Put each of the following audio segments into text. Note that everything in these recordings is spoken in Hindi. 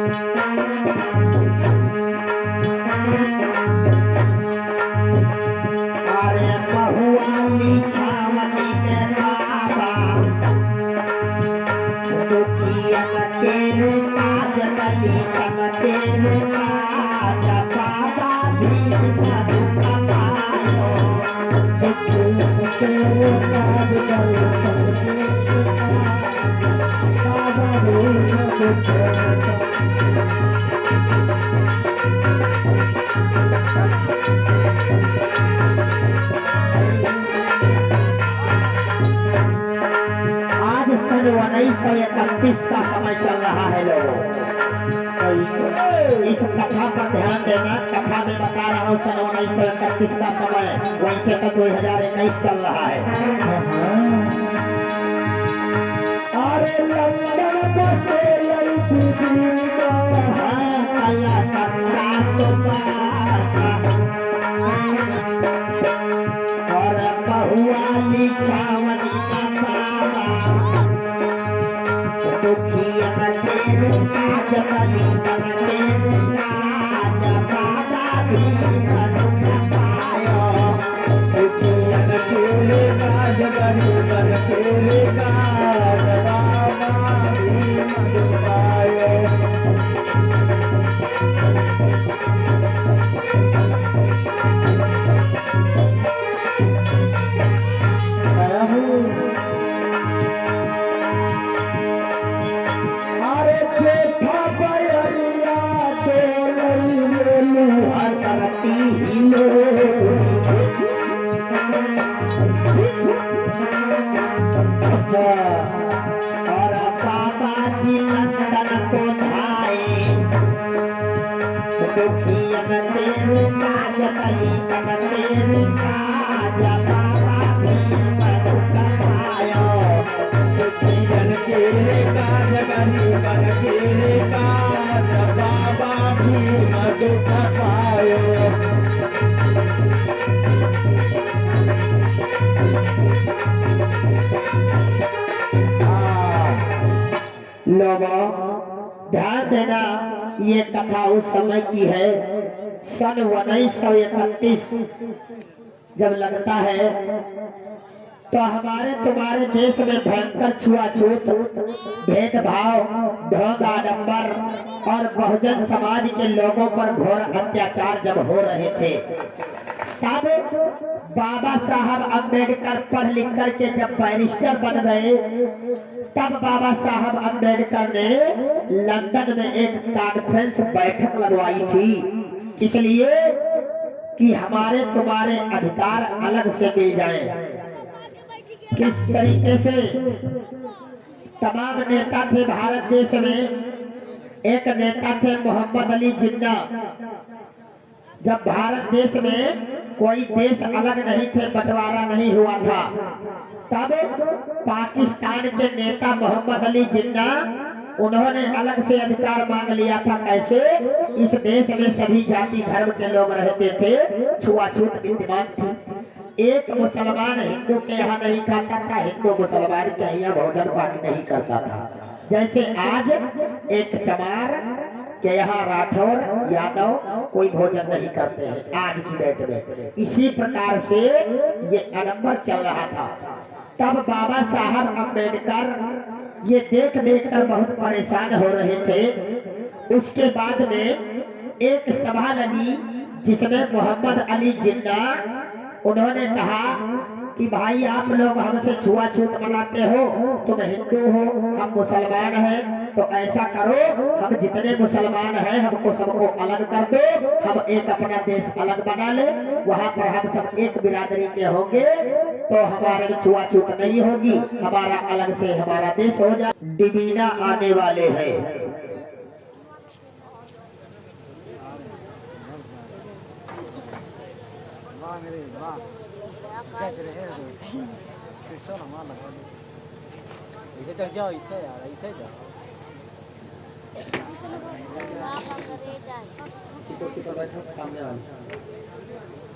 अरे बहुआली छावनी में बाबा दुखियन के काज बली तन के काज बाबा भी मधु कमायो दुखियन के काज बली तन के बाबा भी मधु कमायो। आज सन 1931 का समय चल रहा है लोगों। इस कथा पर ध्यान देना। कथा में बता रहा हूँ सन 1931 का समय, वैसे तो 2021 चल रहा है। अरे लंदन बसे और बहुआली छावनी का बाबा दुखियन के काज बली तन के काज बाबा भी मधु कमायो दुखियन के काज बली तन के काज बाबा भी मधु कमायो। और बाबा जी लंदन को धाए दुखियन के काज बली तन के काज बाबा भी मधु कमायो दुखियन के काज बली तन के काज बाबा भी मधु कमायो। लोगों ध्यान देना, ये कथा उस समय की है सन 1931 जब लगता है तो हमारे तुम्हारे देश में भयंकर छुआछूत, भेदभाव, ढोंग आडंबर और बहुजन समाज के लोगों पर घोर अत्याचार जब हो रहे थे, तब बाबा साहब अम्बेडकर पढ़ लिख करके जब बैरिस्टर बन गए, तब बाबा साहब अम्बेडकर ने लंदन में एक कॉन्फ्रेंस बैठक लगवाई थी, इसलिए कि हमारे तुम्हारे अधिकार अलग से मिल जाएं। किस तरीके से तमाम नेता थे भारत देश में। एक नेता थे मोहम्मद अली जिन्ना। जब भारत देश में कोई देश अलग नहीं थे, बंटवारा नहीं हुआ था, तब पाकिस्तान के नेता मोहम्मद अली जिन्ना उन्होंने अलग से अधिकार मांग लिया था। कैसे? इस देश में सभी जाति धर्म के लोग रहते थे, छुआछूत विद्यमान थी। एक मुसलमान हिंदू के यहाँ नहीं खाता था, हिंदू मुसलमान के यहाँ भोजन पानी नहीं करता था। जैसे आज एक चमार के यहाँ राठौर यादव कोई भोजन नहीं करते हैं आज की डेट में, इसी प्रकार से ये आडंबर चल रहा था। तब बाबा साहब अम्बेडकर ये देख कर बहुत परेशान हो रहे थे। उसके बाद में एक सभा लगी जिसमें मोहम्मद अली जिन्ना उन्होंने कहा कि भाई आप लोग हमसे छुआछूत मनाते हो, तुम हिंदू हो हम मुसलमान हैं, तो ऐसा करो हम जितने मुसलमान हैं हमको सबको अलग कर दो, हम एक अपना देश अलग बना ले, वहाँ पर हम सब एक बिरादरी के होंगे तो हमारे में छुआछूत नहीं होगी, हमारा अलग से हमारा देश हो जाए। डिवीना आने वाले हैं। इसे चल जाओ, इससे यार इसे जाओ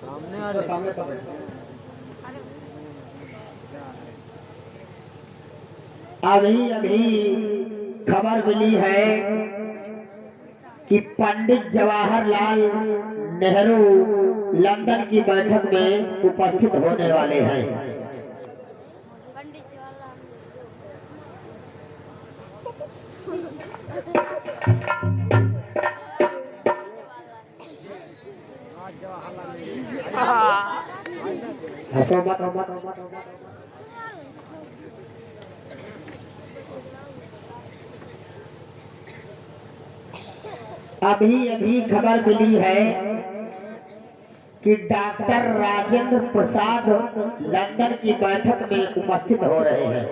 सामने आ रहे सामने का अभी खबर मिली है कि पंडित जवाहरलाल नेहरू लंदन की बैठक में उपस्थित होने वाले हैं। हंसो मत। अभी अभी खबर मिली है कि डॉक्टर राजेंद्र प्रसाद लंदन की बैठक में उपस्थित हो रहे हैं।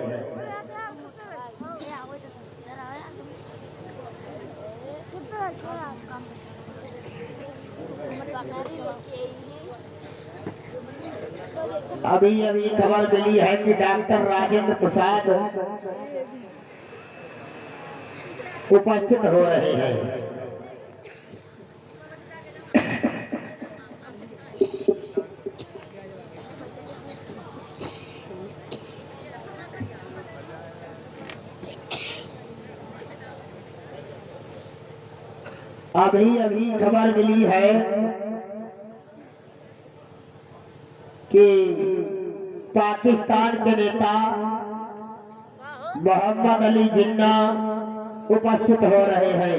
अभी अभी खबर मिली है कि डॉक्टर राजेंद्र प्रसाद उपस्थित हो रहे हैं। अभी अभी खबर मिली है कि पाकिस्तान के नेता मोहम्मद अली जिन्ना उपस्थित हो रहे हैं।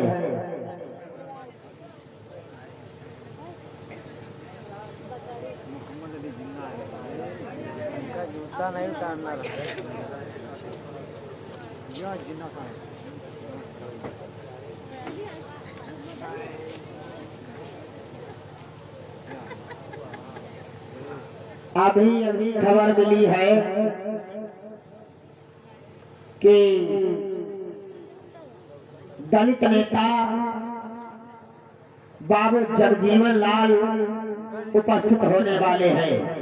जूता नहीं उतारना जिन्ना साहब। अभी अभी खबर मिली है कि दलित नेता बाबू जगजीवन लाल उपस्थित होने वाले हैं।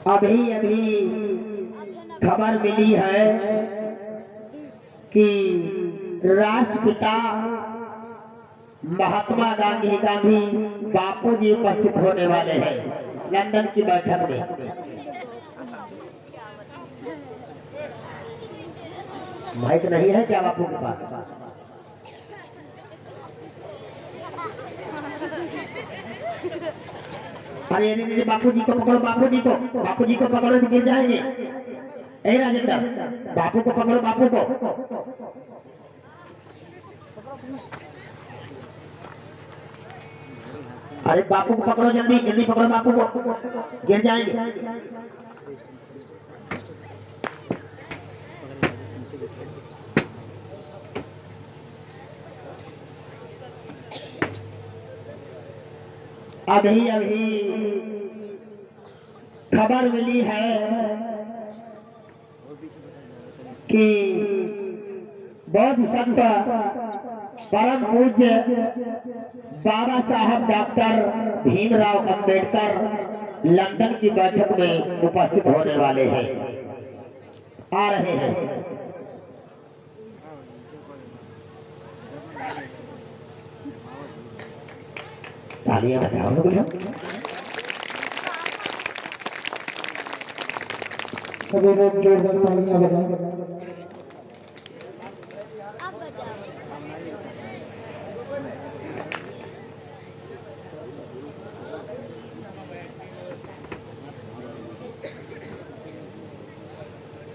अभी अभी खबर मिली है कि राष्ट्रपिता महात्मा गांधी बापू जी उपस्थित होने वाले हैं लंदन की बैठक में। माइक नहीं है क्या बापू के पास? अरे अरे बापू जी को पकड़ो, बापू जी को पकड़ो तो गिर जाएंगे। ए राजेंद्र, बापू को पकड़ो, बापू को। अरे बापू को पकड़ो, जल्दी जल्दी पकड़ो बापू को, गिर जाएंगे। अभी अभी खबर मिली है कि बौद्ध संत परम पूज्य बाबा साहब डॉक्टर भीमराव अंबेडकर लंदन की बैठक में उपस्थित होने वाले हैं, आ रहे हैं। तालियां बजाओ सब लोग। सभी लोग जोरदार तालियां बजाएं।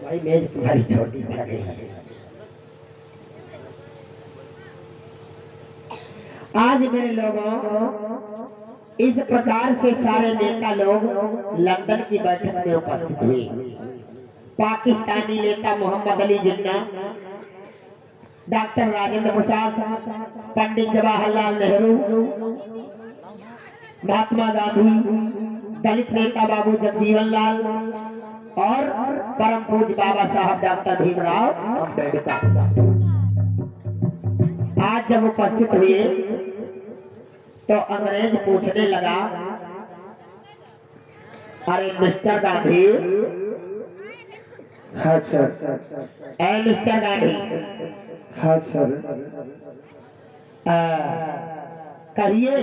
भाई मेज तुम्हारी छोटी पड़ गई है। आज मेरे लोगों इस प्रकार से सारे नेता लोग लंदन की बैठक में उपस्थित हुए। पाकिस्तानी नेता मोहम्मद अली जिन्ना, डॉक्टर राजेंद्र प्रसाद, पंडित जवाहरलाल नेहरू, महात्मा गांधी, दलित नेता बाबू जगजीवन लाल और परम पूज्य बाबा साहब डॉक्टर भीमराव अंबेडकर आज जब उपस्थित हुए तो अंग्रेज पूछने लगा, अरे मिस्टर गांधी, हाँ सर। मिस्टर गांधी, हाँ सर। कहिए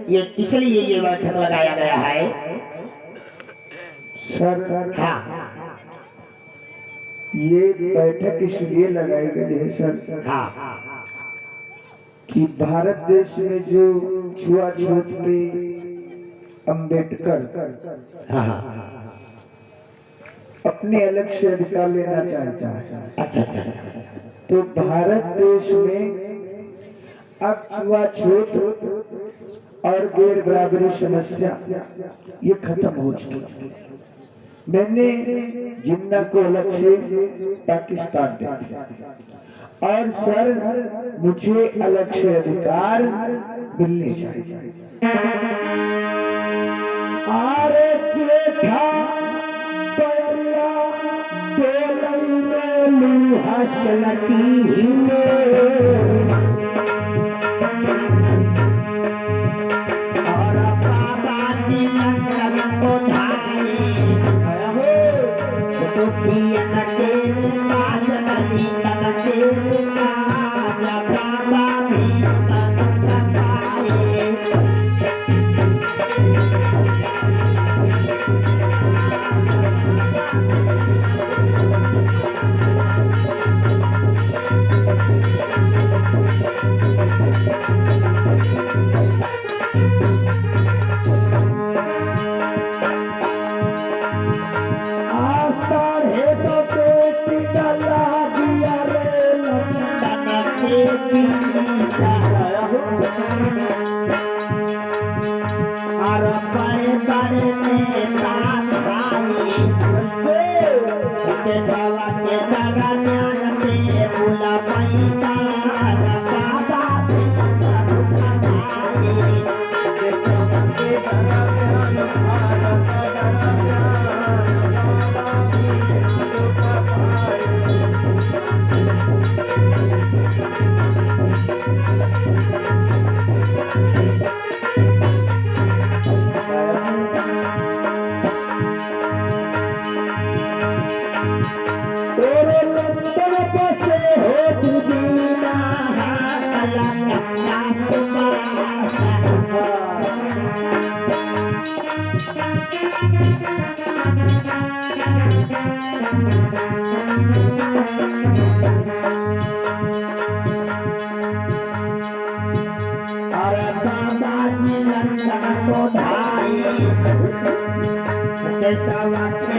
ये किस लिए ये बैठक लगाया गया है? सर हाँ ये बैठक इसलिए लगाई गई है सर हाँ कि भारत देश में जो छुआछूत पे अंबेडकर हाँ अपने अलग से अधिकार लेना चाहता है। अच्छा अच्छा अच्छा। तो भारत देश में अब छुआछूत और गैर बराबरी समस्या ये खत्म हो चुकी है। मैंने जिन्ना को अलग से पाकिस्तान दे दिया और सर मुझे अलग से अधिकार मिलने चाहिए। आरे जेठा बयरिया डोलई में लूहा चलती ही और बाबा जी लंदन को धाई तो थियन के राज नदी तन के राजा बाबा भी मन खाए। और बड़े बड़े नेता भाई देशवा के दरमियान में बुला पैदा बाबा भी भाई देशवा के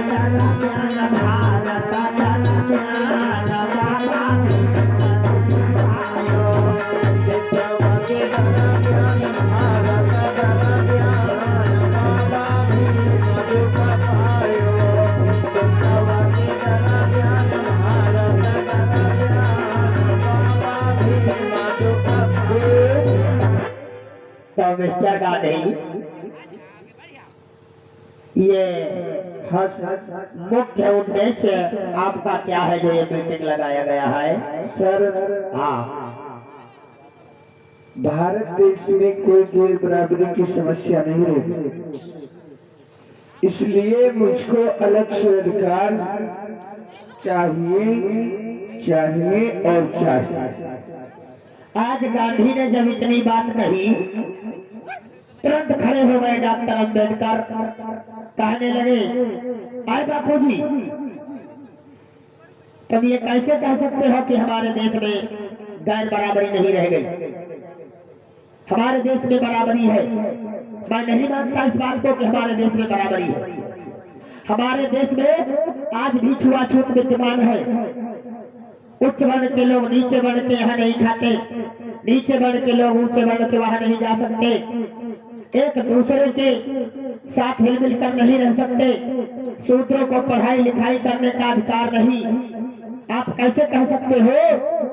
तो मिस्टर गांधी ये मुख्य उद्देश्य आपका क्या है जो ये मीटिंग लगाया गया है? सर हाँ भारत देश में कोई गैर बराबरी की समस्या नहीं रहेगी, इसलिए मुझको अलग से अधिकार चाहिए चाहिए और चाहिए। आज गांधी ने जब इतनी बात कही तुरंत खड़े हो गए डॉक्टर अंबेडकर, कहने लगे आए बापूजी तुम ये कैसे कह सकते हो कि हमारे देश में गैर बराबरी नहीं रह गई? हमारे देश में बराबरी है। मैं नहीं मानता इस बात को कि हमारे देश में बराबरी है। हमारे देश में आज भी छुआछूत विद्यमान है। उच्च वर्ण के लोग नीचे वर्ण के यहाँ नहीं खाते, नीचे वर्ण के लोग ऊंचे वर्ण के वहां नहीं जा सकते, एक दूसरे के साथ हिलमिल कर नहीं रह सकते, शूद्रों को पढ़ाई लिखाई करने का अधिकार नहीं। आप कैसे कह सकते हो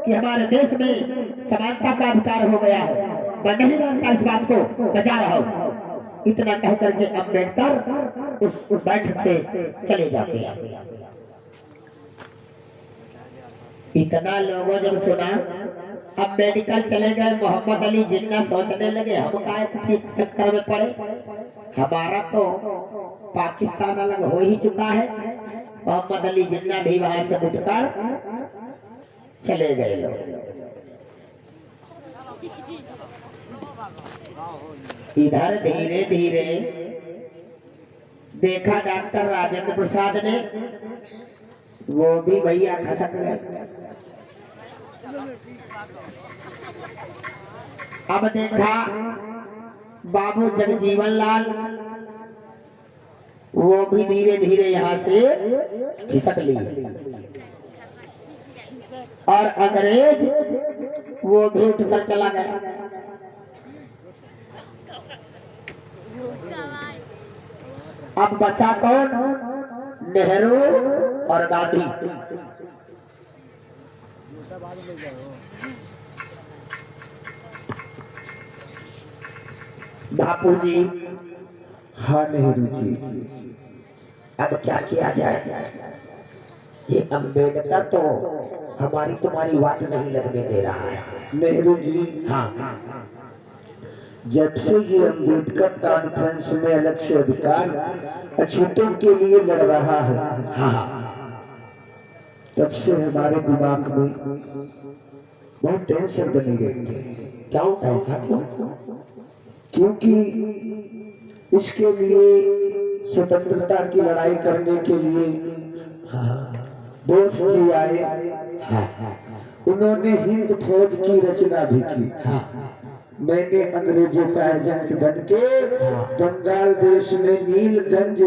कि हमारे देश में समानता का अधिकार हो गया है? मैं नहीं मानता इस बात को, बजा रहा हूँ। इतना कह करके अम्बेडकर उस बैठक से चले जाते हैं। इतना लोगों जब सुना, अम्बेडकर चले गए, मोहम्मद अली जिन्ना सोचने लगे हम काय के चक्कर में पड़े, हमारा तो पाकिस्तान अलग हो ही चुका है। मोहम्मद अली जिन्ना भी वहां से उठकर चले गए लोग। इधर धीरे धीरे देखा डॉक्टर राजेंद्र प्रसाद ने, वो भी भैया खसक गए। अब देखा बाबू जगजीवन लाल, वो भी धीरे धीरे यहाँ से खिसक लिए और अंग्रेज वो भी उठकर चला गया। अब बचा कौन? नेहरू और गांधी। बापू जी। हाँ नेहरू जी। अब क्या किया जाए? ये अम्बेडकर तो हमारी तुम्हारी बात नहीं लगने दे रहा है। नेहरू जी, हाँ, जब से ये अम्बेडकर कॉन्फ्रेंस में अलग से अधिकार अछूतों के लिए लड़ रहा है, हाँ, तब से हमारे दिमाग में बहुत टेंशन बनी रहती है। क्यों? ऐसा क्यों? क्योंकि इसके लिए स्वतंत्रता की लड़ाई करने के लिए बोस जी आए। उन्होंने हिंद फौज की रचना भी की। मैंने अंग्रेजों का एजेंट बन के बंगाल देश में नीलगंज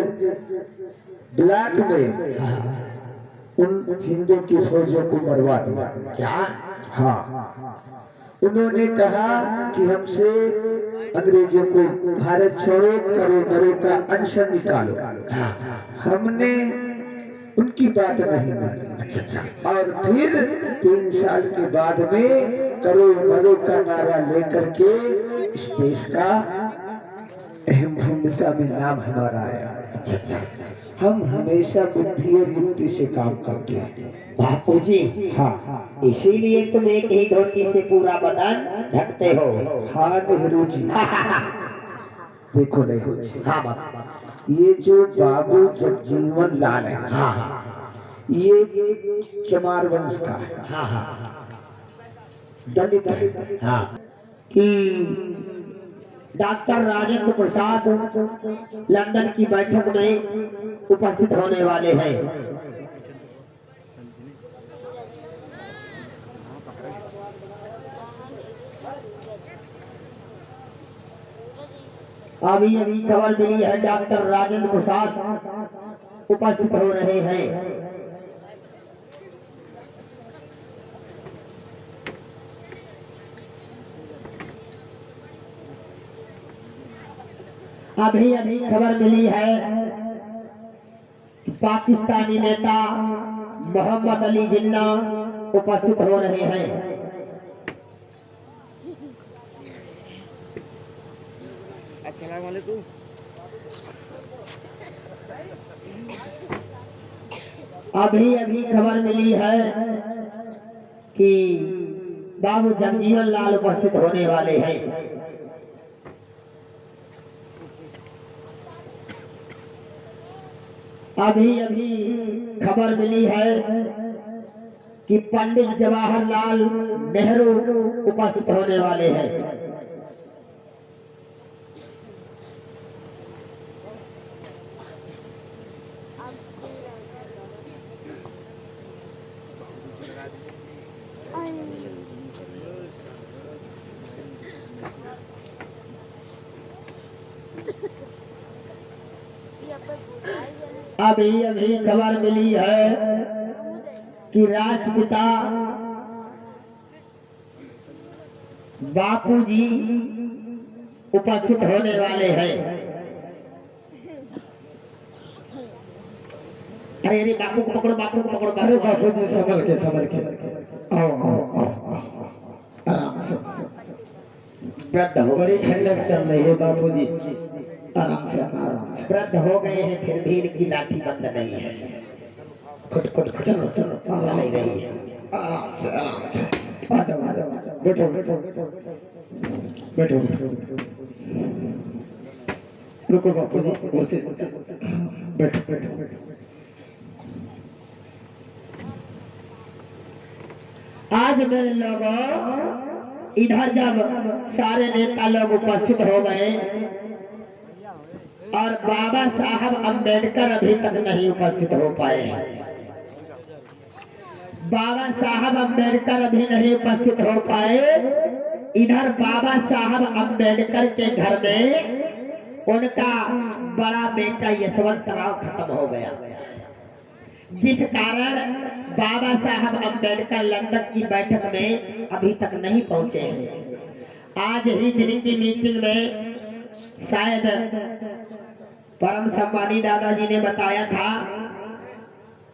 ब्लॉक में उन हिंदू की फौजों को मरवा दिया। क्या? हाँ, उन्होंने कहा कि हमसे अंग्रेजों को भारत छोड़ो करो मरो का अनशन निकालो। हमने उनकी बात नहीं मानी और फिर 3 साल के बाद में करो मरो का नारा लेकर के इस देश का अहम भूमिका में नाम हमारा आया। हम हमेशा बुद्धि और युक्ति से काम करते हैं। बापू जी, हाँ, इसीलिए तुम एक ही धोती से पूरा बदन ढकते हो। हाँ नेहरू जी। देखो नेहरू जी, हाँ बापू। ये जो बाबू जगजीवन लाल है, हाँ, ये चमार वंश का है, हाँ, दलित है। हाँ, कि डॉक्टर राजेंद्र प्रसाद लंदन की बैठक में उपस्थित होने वाले हैं। अभी अभी खबर मिली है डॉक्टर राजेंद्र प्रसाद उपस्थित हो रहे हैं। अभी अभी खबर मिली है कि पाकिस्तानी नेता मोहम्मद अली जिन्ना उपस्थित हो रहे हैं। अस्सलाम वालेकुम। अभी अभी खबर मिली है कि बाबू जगजीवन लाल उपस्थित होने वाले हैं। अभी अभी खबर मिली है कि पंडित जवाहरलाल नेहरू उपस्थित होने वाले हैं। अभी अभी खबर मिली है कि राष्ट्रपिता बापू जी उपस्थित होने वाले हैं। अरे अरे बापू को पकड़ो, बापू को पकड़ो। अरे बापू जी संभल के आओ आओ आओ आराम से। वृद्ध हो बड़ी ठंडक चल रही है बापू जी, आराम से आराम से। वृद्ध हो गए हैं फिर भी इनकी लाठी बंद नहीं है। खुट खुट खुट चलो चलो चल ही रही है। आराम से आ जाओ बैठो बैठो बैठो बैठो। रुको बापू जी, कोशिश बैठो बैठो बैठो। आज मेरे लोगों इधर जब सारे नेता लोग उपस्थित हो गए और बाबा साहब अंबेडकर अभी तक नहीं उपस्थित हो पाए हैं। बाबा साहब अंबेडकर अभी नहीं उपस्थित हो पाए। इधर बाबा साहब अंबेडकर के घर में उनका बड़ा बेटा यशवंतराव खत्म हो गया, जिस कारण बाबा साहब अंबेडकर लंदन की बैठक में अभी तक नहीं पहुंचे हैं। आज ही दिन की मीटिंग में शायद परम सम्मानी दादाजी ने बताया था,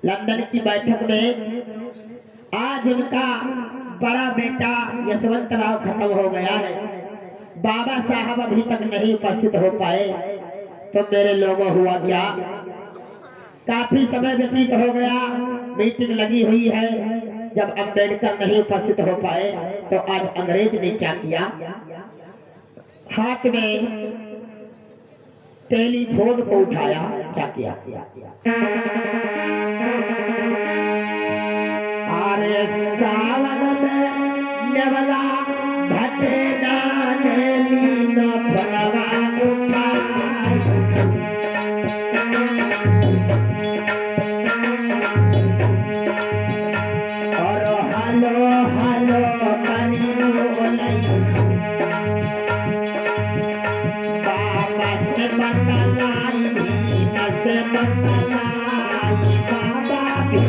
लंदन की बैठक में आज उनका बड़ा बेटा यशवंतराव खत्म हो गया है। बाबा साहब अभी तक नहीं उपस्थित हो पाए। तो मेरे लोगों हुआ क्या, काफी समय व्यतीत हो गया, मीटिंग लगी हुई है। जब अंबेडकर नहीं उपस्थित हो पाए तो आज अंग्रेज ने क्या किया, हाथ में टेलीफोन को उठाया, क्या किया, अरे सावन में नेवला भटे डाली न फलवा उठाए, और हलो हलो करी बोलाई, बाबा से बतलाई से बतलाई, बाबा भी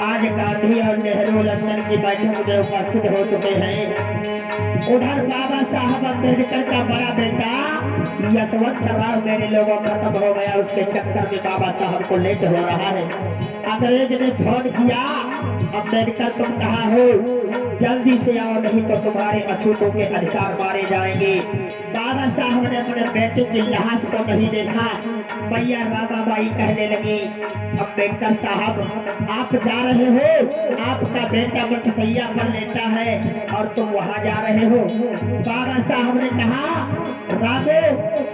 आज गांधी और नेहरू लंदन की बैठक में उपस्थित हो चुके हैं। उधर बाबा साहब अम्बेडकर का बड़ा बेटा यशवंतराव मेरे लोगों खत्म हो गया, उसके चक्कर में बाबा साहब को लेट हो रहा है। अंग्रेज ने फोन किया, अम्बेडकर तुम कहाँ हो, जल्दी से आओ नहीं तो तुम्हारे अछूतों के अधिकार मारे जाएंगे। बाबा साहब ने अपने बेटे की लाश को नहीं देखा। भैया रामाबाई कहने लगी, अम्बेडकर साहब आप जा रहे हो, आपका बेटा मटसैया पर लेटा है और तुम वहाँ जा रहे हो। बाबा साहब ने कहा, रामो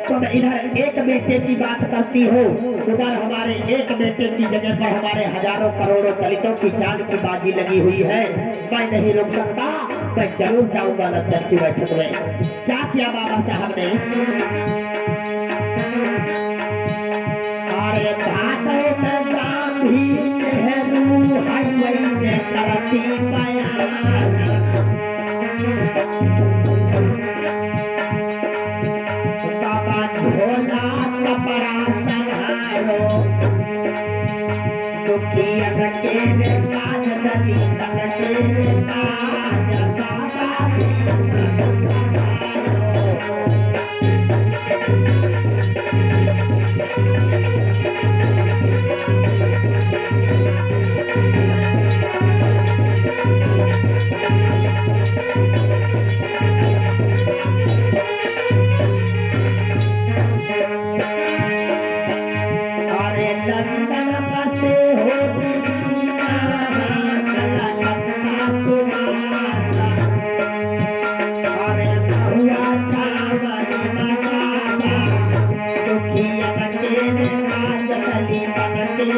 तुम इधर एक बेटे की बात करती हो, उधर हमारे एक बेटे की जगह पर हमारे हजारों करोड़ों दलितों की जान की बाजी लगी हुई है। मैं नहीं रुक सकता, मैं जरूर जाऊंगा लंदन की बैठक में। क्या किया बाबा साहब ने, अरे बातों में गांधी नेहरू हाईवे ने करती बयान, बाबा झोला कपड़ा संभालो, दुखियन के काज दलितन के काज, बाबा भी आज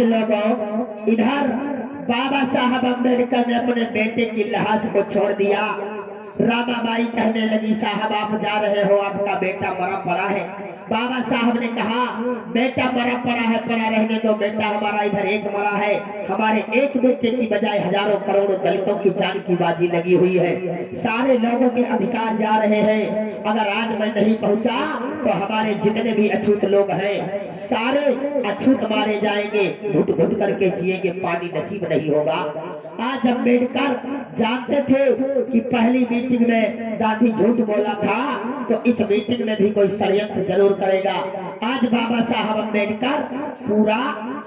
लोगों इधर बाबा साहब अम्बेडकर ने अपने बेटे की लाश को छोड़ दिया। रामाबाई कहने लगी साहब आप जा रहे हो, आपका बेटा मरा पड़ा है। बाबा साहब ने कहा बेटा मरा पड़ा है, पड़ा रहने दो, बेटा हमारा इधर एक मरा है। हमारे एक बेटे की बजाय हजारों करोड़ों दलितों की जान की बाजी लगी हुई है। सारे लोगों के अधिकार जा रहे हैं। अगर आज मैं नहीं पहुंचा तो हमारे जितने भी अछूत लोग हैं सारे अछूत मारे जाएंगे, घुट घुट करके जिएंगे, पानी नसीब नहीं होगा। आज अम्बेडकर जानते थे कि पहली मीटिंग में गांधी झूठ बोला था तो इस मीटिंग में भी कोई षड्यंत्र जरूर करेगा। आज बाबा साहब अम्बेडकर पूरा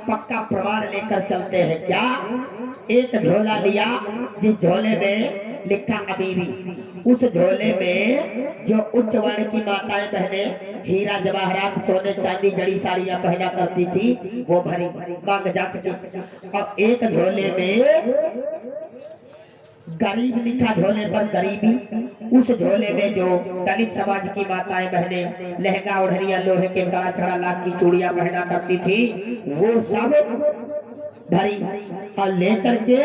पक्का प्रमाण लेकर चलते हैं। क्या? एक झोला लिया जिस झोले में लिखा अमीरी, उस झोले में जो उच्च वर्ण की माताएं बहनें हीरा जवाहरात सोने चांदी जड़ी साड़ियां पहना करती थी वो भरी मांग जात की। और एक झोले में गरीब लिखा, झोले पर गरीबी। उस झोले में जो दलित समाज की माताएं बहनें लहंगा ओढ़निया लोहे के कड़ा छड़ा लाख की चूड़ियां पहना करती थी वो सब भरी और लेकर के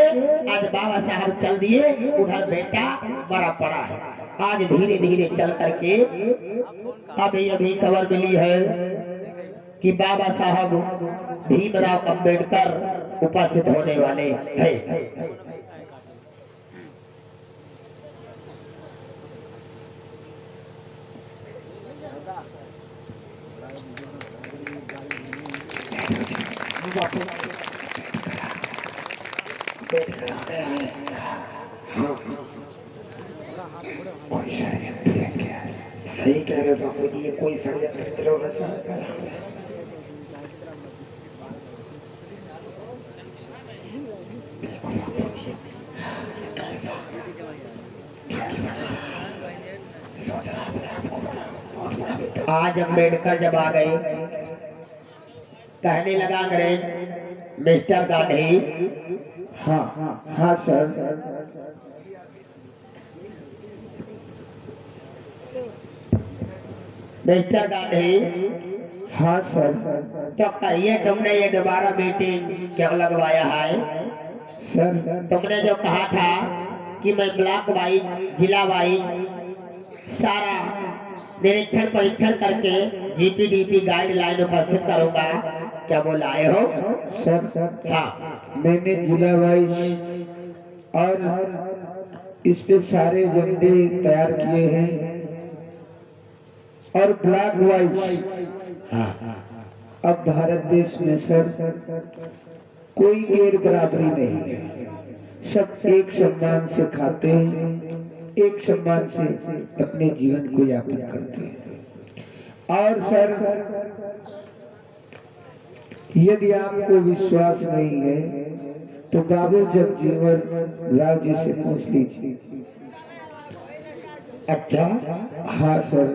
आज बाबा साहब चल दिए। उधर बेटा मरा पड़ा है। आज धीरे धीरे चल करके अभी अभी खबर मिली है कि बाबा साहब भीमराव अंबेडकर उपस्थित होने वाले हैं। सही कह रहे बापू जी, ये कोई षड्यंत्र जरूर रचा है। आज अम्बेडकर जब आ गए कहने लगा अंग्रेज मिस्टर गांधी। हाँ हाँ सर। मिस्टर गांधी। हाँ सर। तो कहिए तुमने ये दोबारा मीटिंग क्यों लगवाया है? सर तुमने जो कहा था कि मैं ब्लॉक वाइज जिला वाइज सारा निरीक्षण परीक्षण करके जीपीडीपी गाइडलाइन उपस्थित करूंगा, क्या वो लाए हो? सर हाँ, मैंने जिला वाइज और इस पे सारे एजेंडे तैयार किए हैं और ब्लॉक वाइज। हाँ। अब भारत देश में सर कोई गैर बराबरी नहीं है। सब एक सम्मान से खाते हैं, एक सम्मान से अपने जीवन को यापन करते हैं। और सर यदि आपको विश्वास नहीं है तो बाबू जगजीवन राव जी से पूछ लीजिए। अच्छा, हाँ सर,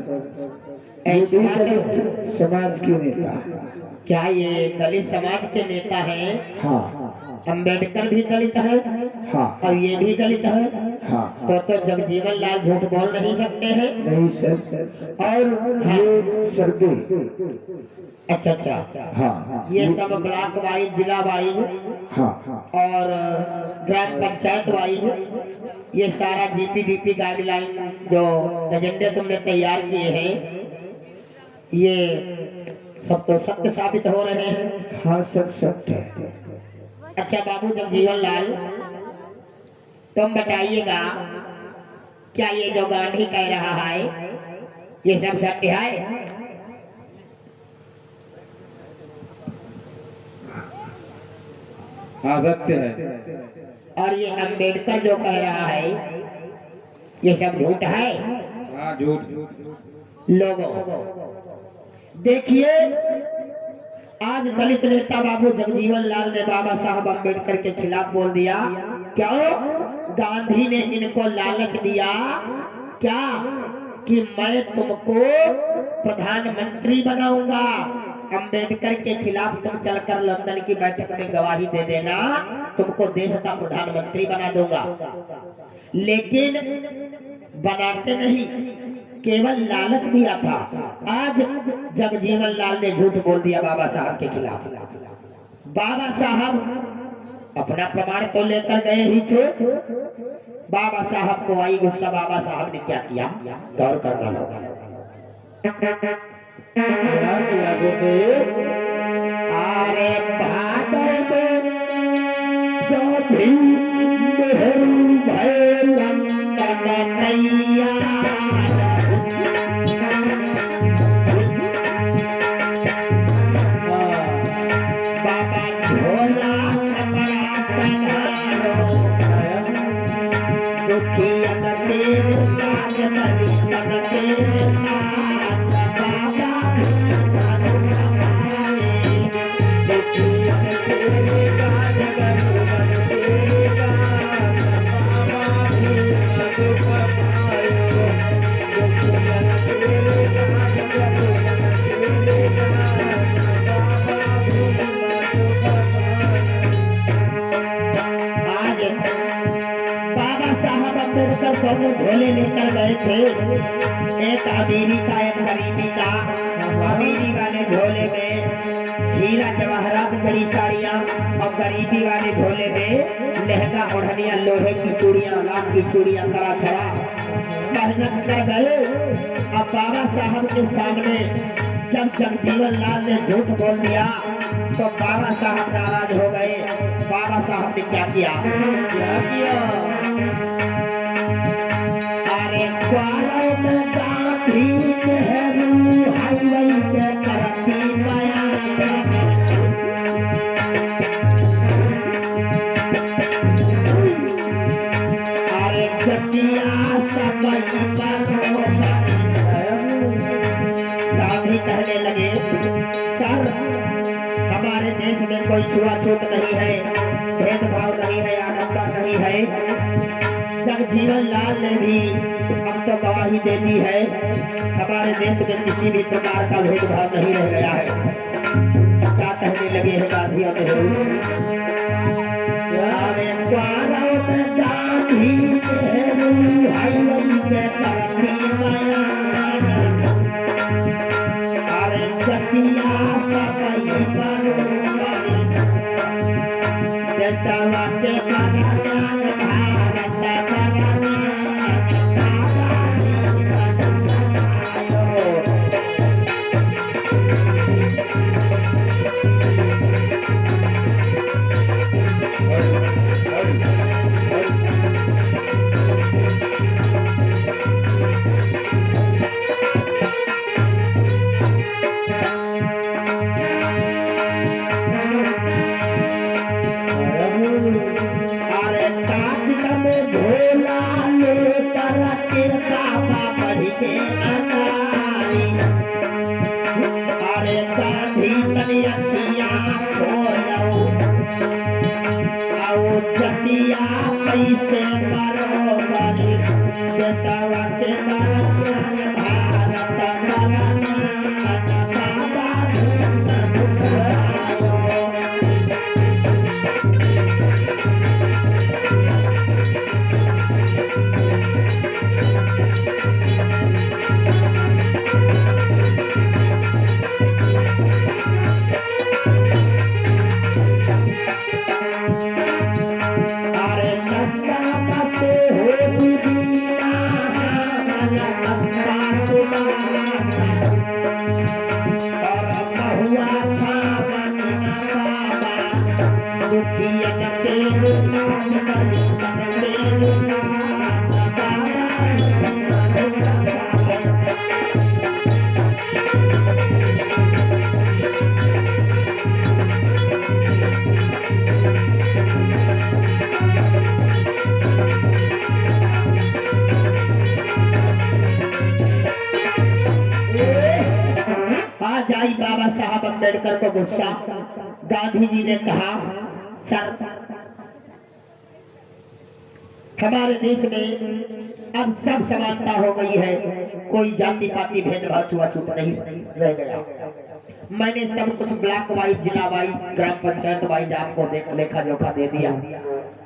ऐसे दलित समाज के नेता। क्या ये दलित समाज के नेता हैं? हाँ। अंबेडकर भी दलित है? हाँ। और ये भी दलित है? हाँ। तो जगजीवन लाल झूठ बोल नहीं सकते हैं? नहीं सर। और ये सर्वे। अच्छा अच्छा। हाँ। ये सब ब्लॉक वाइज, जिला वाइज, हाँ, और ग्राम पंचायत वाइज ये सारा जीपीडीपी गाइडलाइन जो एजेंडे तुमने तैयार किए हैं ये सब तो सत्य साबित हो रहे हैं। हाँ सर, सत्य है। अच्छा बाबू जगजीवन लाल, तुम बताइएगा क्या ये जो गांधी कह रहा है ये सब सत्य है? हाँ सत्य है। और ये अंबेडकर जो कह रहा है ये सब झूठ है? हाँ झूठ। लोगों देखिए, आज दलित नेता बाबू जगजीवन लाल ने बाबा साहब अम्बेडकर के खिलाफ बोल दिया। क्यों? गांधी ने इनको लालच दिया क्या कि मैं तुमको प्रधानमंत्री बनाऊंगा। अंबेडकर के खिलाफ तुम चलकर लंदन की बैठक में गवाही दे देना, तुमको देश का प्रधानमंत्री बना दूंगा। लेकिन बनाते नहीं, केवल लालच दिया था। आज जगजीवन लाल ने झूठ बोल दिया बाबा साहब के खिलाफ। बाबा साहब अपना प्रमाण तो लेकर गए ही थे। बाबा साहब को आई गुस्सा, बाबा साहब ने क्या किया, गौर करना लोग। अरे भादव में जो भी नेहरू भय लंदन नैया, बाबा झोला कपड़ा पहनारो, दुखियन के काज करी तन के काज, बाबा झोले लेकर गए थे, एक अमीरी का एक गरीबी का। अमीरी वाले झोले में हीरा जवाहरात जड़ी साड़ियाँ और गरीबी वाले झोले में लहंगा ओढ़निया, लोहे की चूड़ियाँ, लाख की चूड़ियाँ, कड़ा छड़ा मेहनत कर गए। अब बाबा साहब के सामने जब जगजीवन लाल ने झूठ बोल दिया तो बाबा साहब नाराज हो गए। बाबा साहब ने क्या किया, ग्वालों में गांधी नेहरू हाईवे के करती माया, अरे जतिया सबई बरोबर। गांधी कहने लगे, सर हमारे देश में कोई छुआछूत नहीं है, भेदभाव नहीं है, आडंबर नहीं है। जगजीवन लाल ने भी अब तो गवाही दे दी है, हमारे देश में किसी भी प्रकार का भेदभाव नहीं रह गया है। क्या कहने लगे हैं गांधी और नेहरू, गांधी नेहरू हाईवे के करती माया, अरे जतिया सबई बरोबर, देशवा के पैसे बरोबर, देशवा के भारत आई बाबा साहब अम्बेडकर को गुस्सा। गांधी जी ने कहा, सर हमारे देश में अब सब समानता हो गई है, कोई जाति पाति भेदभाव छुआछूत नहीं रह गया। मैंने सब कुछ ब्लॉक वाइज, जिला वाइज, ग्राम पंचायत वाइज आपको लेखा जोखा दे दिया।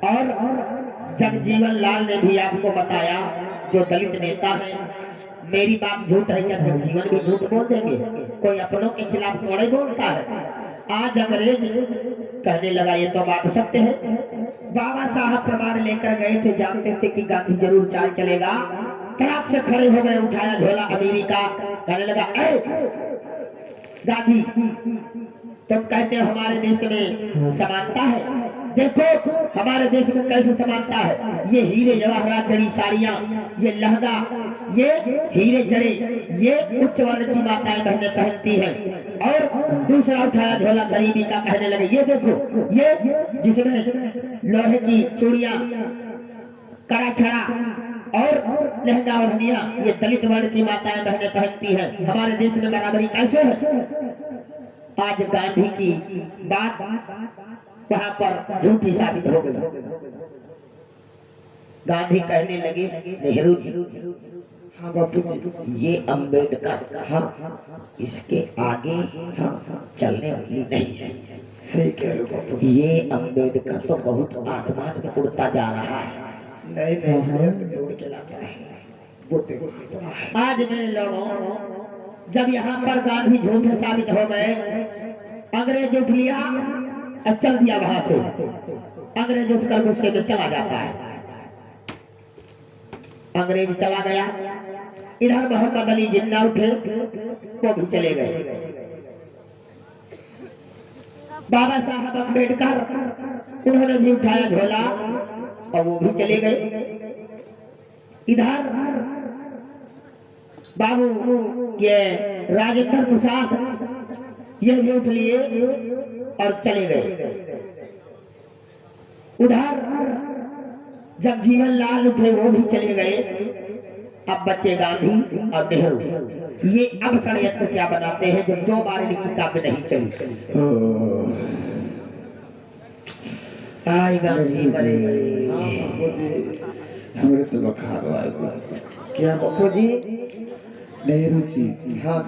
और जगजीवन लाल ने भी आपको बताया, जो दलित नेता है। मेरी बात झूठ है क्या? जगजीवन भी झूठ बोल देंगे? कोई अपनों के खिलाफ थोड़ा बोलता है। आज अंग्रेज कहने लगा ये तो बात सत्य है। बाबा साहब प्रमाण लेकर गए थे, जानते थे कि गांधी जरूर चाल चलेगा। तड़ाक से खड़े हो गए, उठाया झोला अमेरिका, कहने लगा ए गांधी, तुम कहते हो हमारे देश में समानता है, देखो हमारे देश में कैसे समानता है। ये हीरे जवाहरात जड़ी साड़ियां, ये लहंगा, ये हीरे जड़े, ये उच्च वर्ण की माताएं बहनें पहनती हैं। और दूसरा उठाया झोला गरीबी का, कहने लगे ये देखो, ये जिसमें लोहे की चूड़ियां, कड़ा छड़ा और लहंगा ओढ़निया, ये दलित वर्ण की माताएं बहनें पहनती हैं। हमारे देश में बराबरी कैसे है? आज गांधी की बात वहां पर झूठी साबित हो गई। गांधी कहने लगे नेहरू जी, हाँ बापू जी, ये अंबेडकर, हाँ इसके आगे हाँ चलने वाली नहीं है। सही कह रहे हो बापू। ये अंबेडकर तो बहुत आसमान में उड़ता जा रहा है। नहीं नहीं, इसलिए उड़ के लाता है, वो देखो। आज मेरे लोगों, जब यहाँ पर गांधी झूठे साबित हो गए, अंग्रेज उठ लिया और चल दिया वहां से। अंग्रेज उठकर गुस्से में चला जाता है। अंग्रेज चला गया, इधर मोहम्मद अली जिन्ना उठे, वो भी चले गए। बाबा साहब अम्बेडकर, उन्होंने भी उठाया झोला और वो भी चले गए। इधर बाबू ये राजेंद्र प्रसाद, ये भी उठ लिए और चले गए। उधर जगजीवन लाल उठे, वो भी चले गए। अब बच्चे गांधी और नेहरू। ये अब षड्यंत्र क्या बनाते हैं, जब 2 बार इनकी किताबें नहीं चली। आई गांधी मरे, हमारे तो बखार आएगा। क्या बापू जी? नेहरू जी, हाँ